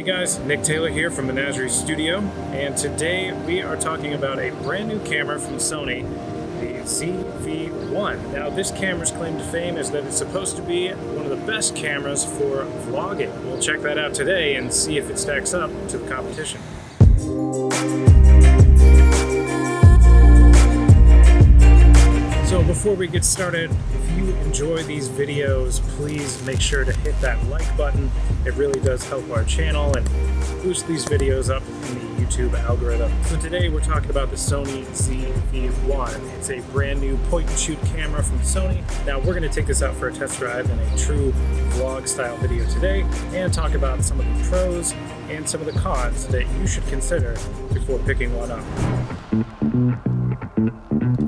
Hey guys, Nick Taylor here from Menajerie Studio, and today we are talking about a brand new camera from Sony, the ZV1. Now this camera's claim to fame is that it's supposed to be one of the best cameras for vlogging. We'll check that out today and see if it stacks up to the competition. So before we get started, if you enjoy these videos, please make sure to hit that like button. It really does help our channel and boost these videos up in the YouTube algorithm. So today we're talking about the Sony ZV1. It's a brand new point and shoot camera from Sony. Now we're going to take this out for a test drive in a true vlog style video today and talk about some of the pros and some of the cons that you should consider before picking one up.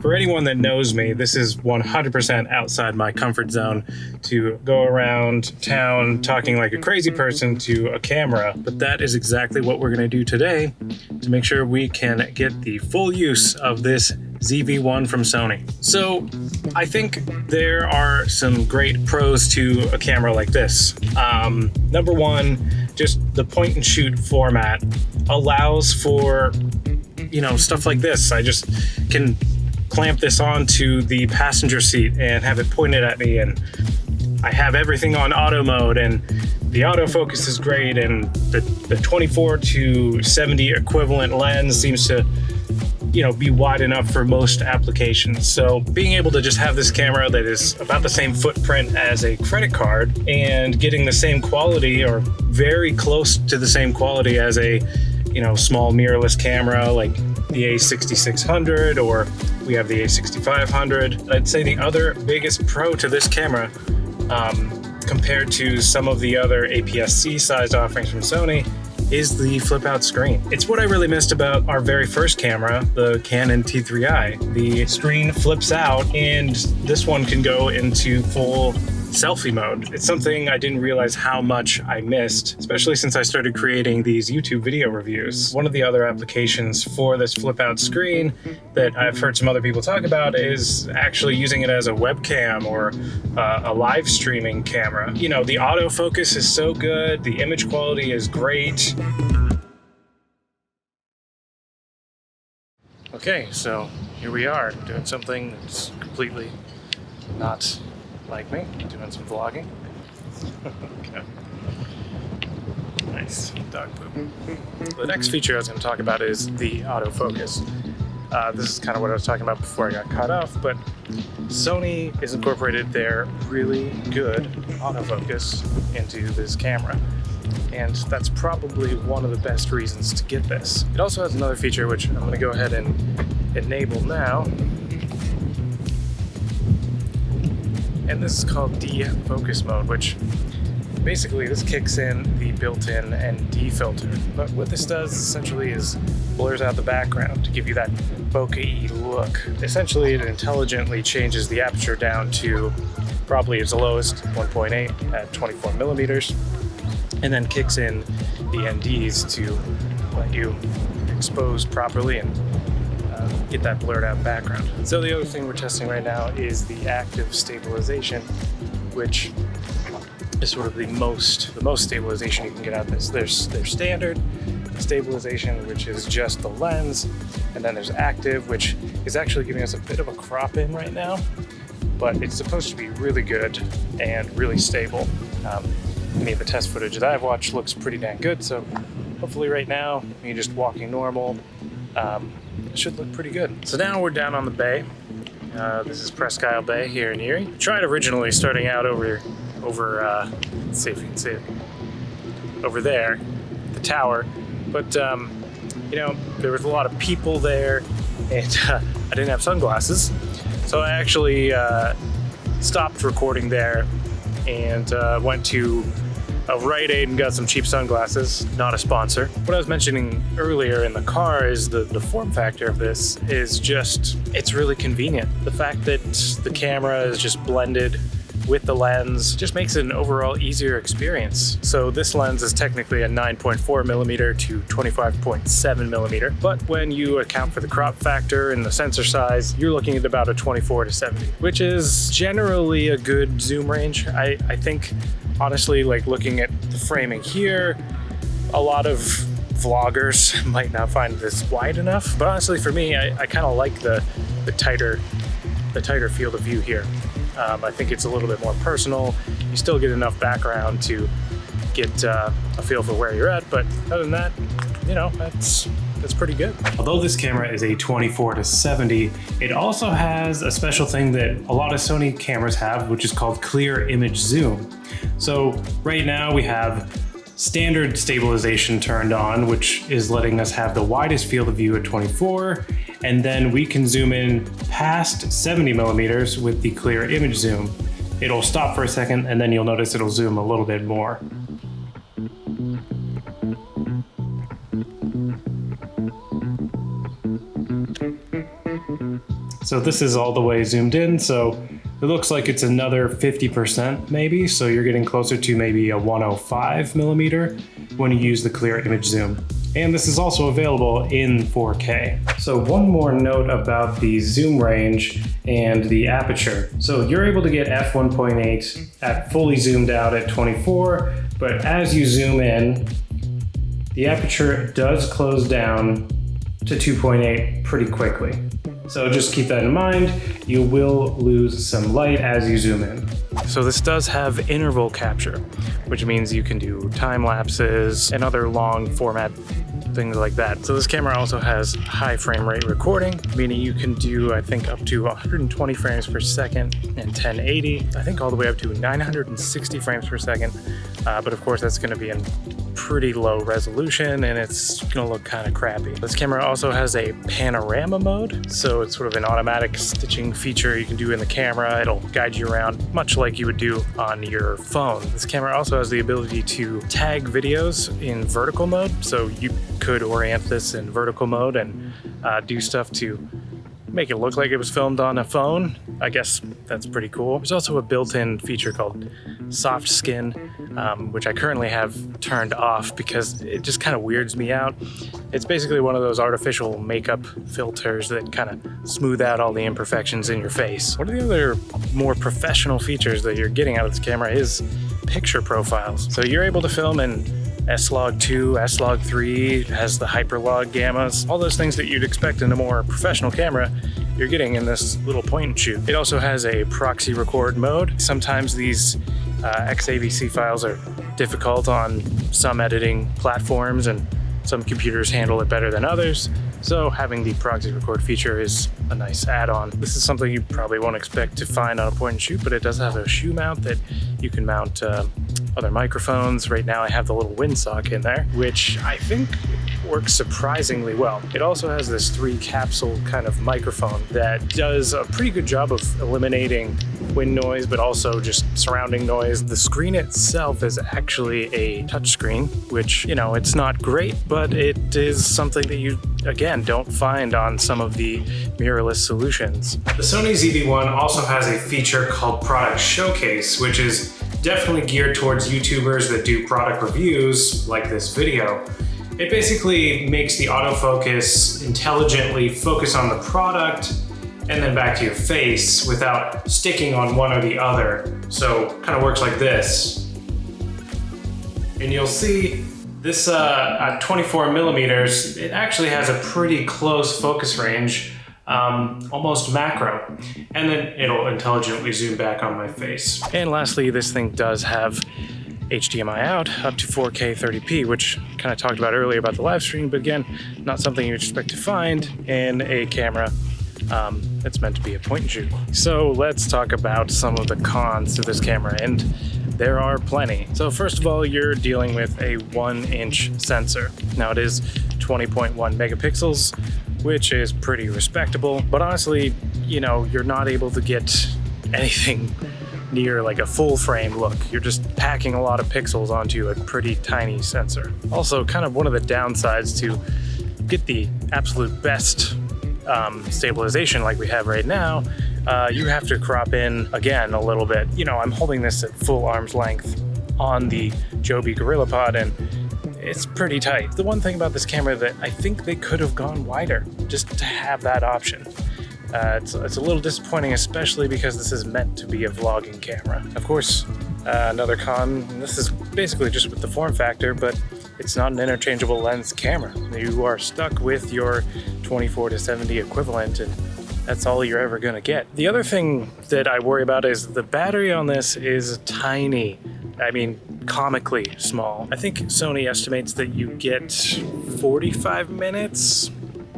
For anyone that knows me, this is 100% outside my comfort zone to go around town talking like a crazy person to a camera, but that is exactly what we're going to do today to make sure we can get the full use of this ZV1 from Sony. So I think there are some great pros to a camera like this. Number one, just the point and shoot format allows for, stuff like this. I just can clamp this onto the passenger seat and have it pointed at me, and I have everything on auto mode, and the autofocus is great, and the 24 to 70 equivalent lens seems to be wide enough for most applications. So being able to just have this camera that is about the same footprint as a credit card and getting the same quality or very close to the same quality as a small mirrorless camera like the A6600, or we have the A6500. I'd say the other biggest pro to this camera, compared to some of the other APS-C sized offerings from Sony, is the flip out screen. It's what I really missed about our very first camera, the Canon T3i. The screen flips out and this one can go into full selfie mode. It's something I didn't realize how much I missed, especially since I started creating these YouTube video reviews. One of the other applications for this flip out screen that I've heard some other people talk about is actually using it as a webcam or a live streaming camera. The autofocus is so good, the image quality is great. Okay, so here we are doing something that's completely not like me, doing some vlogging. Okay. Nice dog poop. The next feature I was going to talk about is the autofocus. This is kind of what I was talking about before I got cut off, but Sony has incorporated their really good autofocus into this camera, and that's probably one of the best reasons to get this. It also has another feature which I'm going to go ahead and enable now. And this is called Defocus Mode, which basically this kicks in the built-in ND filter. But what this does essentially is blurs out the background to give you that bokeh look. Essentially, it intelligently changes the aperture down to probably its lowest, 1.8 at 24 millimeters, and then kicks in the NDs to let you expose properly and get that blurred out background. So the other thing we're testing right now is the active stabilization, which is sort of the most stabilization you can get out of this. There's standard stabilization, which is just the lens, and then there's active, which is actually giving us a bit of a crop in right now, but it's supposed to be really good and really stable. Any of the test footage that I've watched looks pretty dang good, so hopefully right now, you're just walking normal, it should look pretty good. So now we're down on the bay. This is Presque Isle Bay here in Erie. I tried originally starting out over let's see if you can see it, over there, the tower, but there was a lot of people there, and I didn't have sunglasses, so I actually stopped recording there and went to a Rite Aid and got some cheap sunglasses. Not a sponsor. What I was mentioning earlier in the car is the form factor of this is just, it's really convenient. The fact that the camera is just blended with the lens just makes it an overall easier experience. So this lens is technically a 9.4 millimeter to 25.7 millimeter, but when you account for the crop factor and the sensor size, you're looking at about a 24 to 70, which is generally a good zoom range. I think honestly, like looking at the framing here, A lot of vloggers might not find this wide enough, but honestly for me, I kind of like the tighter field of view here. I think it's a little bit more personal. You still get enough background to get a feel for where you're at, but other than that, you know, that's pretty good. Although this camera is a 24-70, it also has a special thing that a lot of Sony cameras have, which is called clear image zoom. So right now we have standard stabilization turned on, which is letting us have the widest field of view at 24, and then we can zoom in past 70 millimeters with the clear image zoom. It'll stop for a second, and then you'll notice it'll zoom a little bit more. So this is all the way zoomed in, so it looks like it's another 50% maybe, so you're getting closer to maybe a 105 millimeter when you use the clear image zoom. And this is also available in 4K. So one more note about the zoom range and the aperture. So you're able to get f1.8 at fully zoomed out at 24, but as you zoom in, the aperture does close down to 2.8 pretty quickly. So just keep that in mind. You will lose some light as you zoom in. So this does have interval capture, which means you can do time lapses and other long format things like that. So this camera also has high frame rate recording, meaning you can do, I think, up to 120 frames per second and 1080. I think all the way up to 960 frames per second. But of course, that's going to be in pretty low resolution and it's going to look kind of crappy. This camera also has a panorama mode. So it's sort of an automatic stitching feature you can do in the camera. It'll guide you around much like you would do on your phone. This camera also has the ability to tag videos in vertical mode. So you could orient this in vertical mode and do stuff to make it look like it was filmed on a phone. I guess that's pretty cool. There's also a built-in feature called soft skin, which I currently have turned off because it just kind of weirds me out. It's basically one of those artificial makeup filters that kind of smooth out all the imperfections in your face. One of the other more professional features that you're getting out of this camera is picture profiles. So you're able to film in S-Log2, S-Log3, has the hyperlog gammas, all those things that you'd expect in a more professional camera, you're getting in this little point and shoot. It also has a proxy record mode. Sometimes these XAVC files are difficult on some editing platforms and some computers handle it better than others. So having the proxy record feature is a nice add-on. This is something you probably won't expect to find on a point and shoot, but it does have a shoe mount that you can mount other microphones. Right now I have the little windsock in there, which I think works surprisingly well. It also has this 3 capsule kind of microphone that does a pretty good job of eliminating wind noise, but also just surrounding noise. The screen itself is actually a touchscreen, which, you know, it's not great, but it is something that you, again, don't find on some of the mirrorless solutions. The Sony ZV1 also has a feature called Product Showcase, which is definitely geared towards YouTubers that do product reviews like this video. It basically makes the autofocus intelligently focus on the product and then back to your face without sticking on one or the other. So kind of works like this. And you'll see this at 24 millimeters, it actually has a pretty close focus range, almost macro. And then it'll intelligently zoom back on my face. And lastly, this thing does have HDMI out up to 4K 30p, which kind of talked about earlier about the live stream, but again, not something you expect to find in a camera that's meant to be a point and shoot. So let's talk about some of the cons to this camera, and there are plenty. So first of all, you're dealing with a 1-inch sensor. Now it is 20.1 megapixels, which is pretty respectable, but honestly, you know, you're not able to get anything near like a full frame look. You're just packing a lot of pixels onto a pretty tiny sensor. Also, kind of one of the downsides to get the absolute best stabilization like we have right now, you have to crop in again a little bit. You know, I'm holding this at full arm's length on the Joby GorillaPod and it's pretty tight. The one thing about this camera that I think they could have gone wider just to have that option. It's a little disappointing, especially because this is meant to be a vlogging camera. Of course, another con, and this is basically just with the form factor, but it's not an interchangeable lens camera. You are stuck with your 24-70 equivalent, and that's all you're ever gonna get. The other thing that I worry about is the battery on this is tiny. I mean, comically small. I think Sony estimates that you get 45 minutes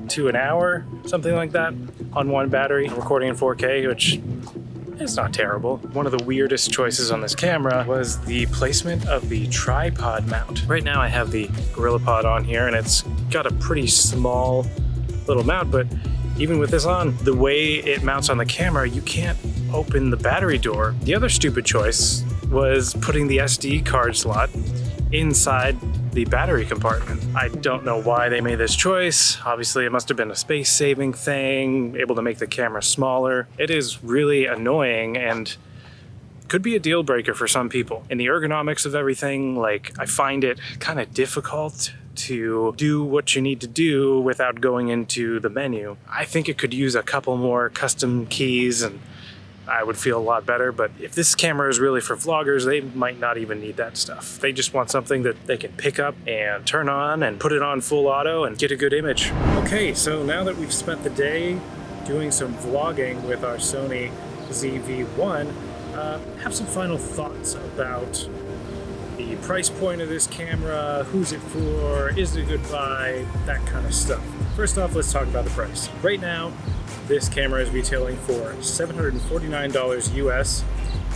to an hour, something like that, on one battery, recording in 4K, which is not terrible. One of the weirdest choices on this camera was the placement of the tripod mount. Right now I have the GorillaPod on here, and it's got a pretty small little mount, but even with this on, the way it mounts on the camera, you can't open the battery door. The other stupid choice was putting the SD card slot inside the battery compartment. I don't know why they made this choice. Obviously, it must have been a space-saving thing, able to make the camera smaller. It is really annoying and could be a deal breaker for some people. In the ergonomics of everything, like, I find it kind of difficult to do what you need to do without going into the menu. I think it could use a couple more custom keys and I would feel a lot better, but if this camera is really for vloggers, they might not even need that stuff. They just want something that they can pick up and turn on and put it on full auto and get a good image. Okay, so now that we've spent the day doing some vlogging with our Sony ZV1, have some final thoughts about the price point of this camera, who's it for, is it a good buy, that kind of stuff. First off, let's talk about the price. Right now, this camera is retailing for $749 US,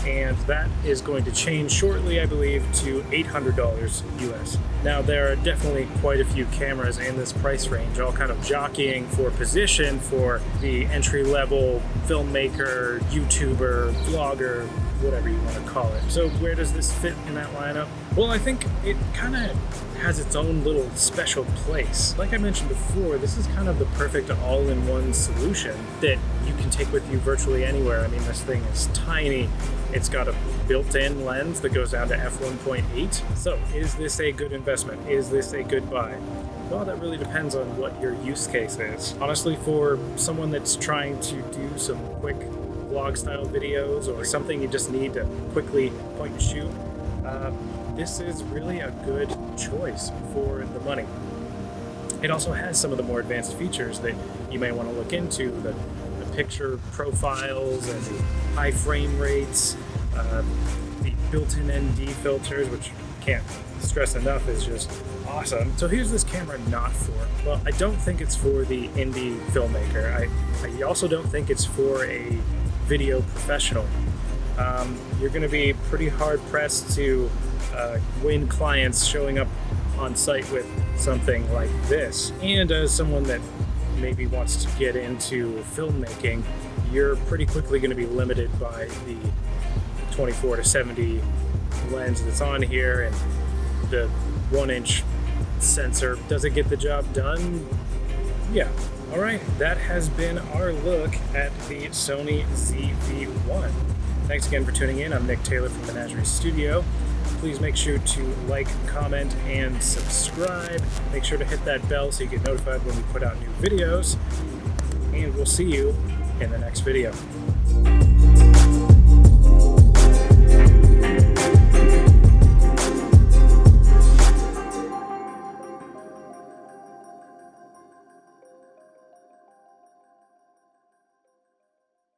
and that is going to change shortly, I believe, to $800 US. Now, there are definitely quite a few cameras in this price range, all kind of jockeying for position for the entry-level filmmaker, YouTuber, vlogger, whatever you want to call it. So where does this fit in that lineup? Well, I think it kind of has its own little special place. Like I mentioned before, this is kind of the perfect all-in-one solution that you can take with you virtually anywhere. I mean, this thing is tiny. It's got a built-in lens that goes down to f1.8. So is this a good investment? Is this a good buy? Well, that really depends on what your use case is. Honestly, for someone that's trying to do some quick vlog-style videos or something you just need to quickly point and shoot, this is really a good choice for the money. It also has some of the more advanced features that you may want to look into, the picture profiles and the high frame rates, the built-in ND filters, which can't stress enough is just awesome. So here's this camera not for. Well, I don't think it's for the indie filmmaker. I also don't think it's for a video professional. You're going to be pretty hard-pressed to win clients showing up on site with something like this. And as someone that maybe wants to get into filmmaking, you're pretty quickly going to be limited by the 24-70 lens that's on here and the 1-inch sensor. Does it get the job done? Yeah. All right, that has been our look at the Sony ZV1. Thanks again for tuning in. I'm Nick Taylor from Menajerie Studio. Please make sure to like, comment, and subscribe. Make sure to hit that bell so you get notified when we put out new videos. And we'll see you in the next video.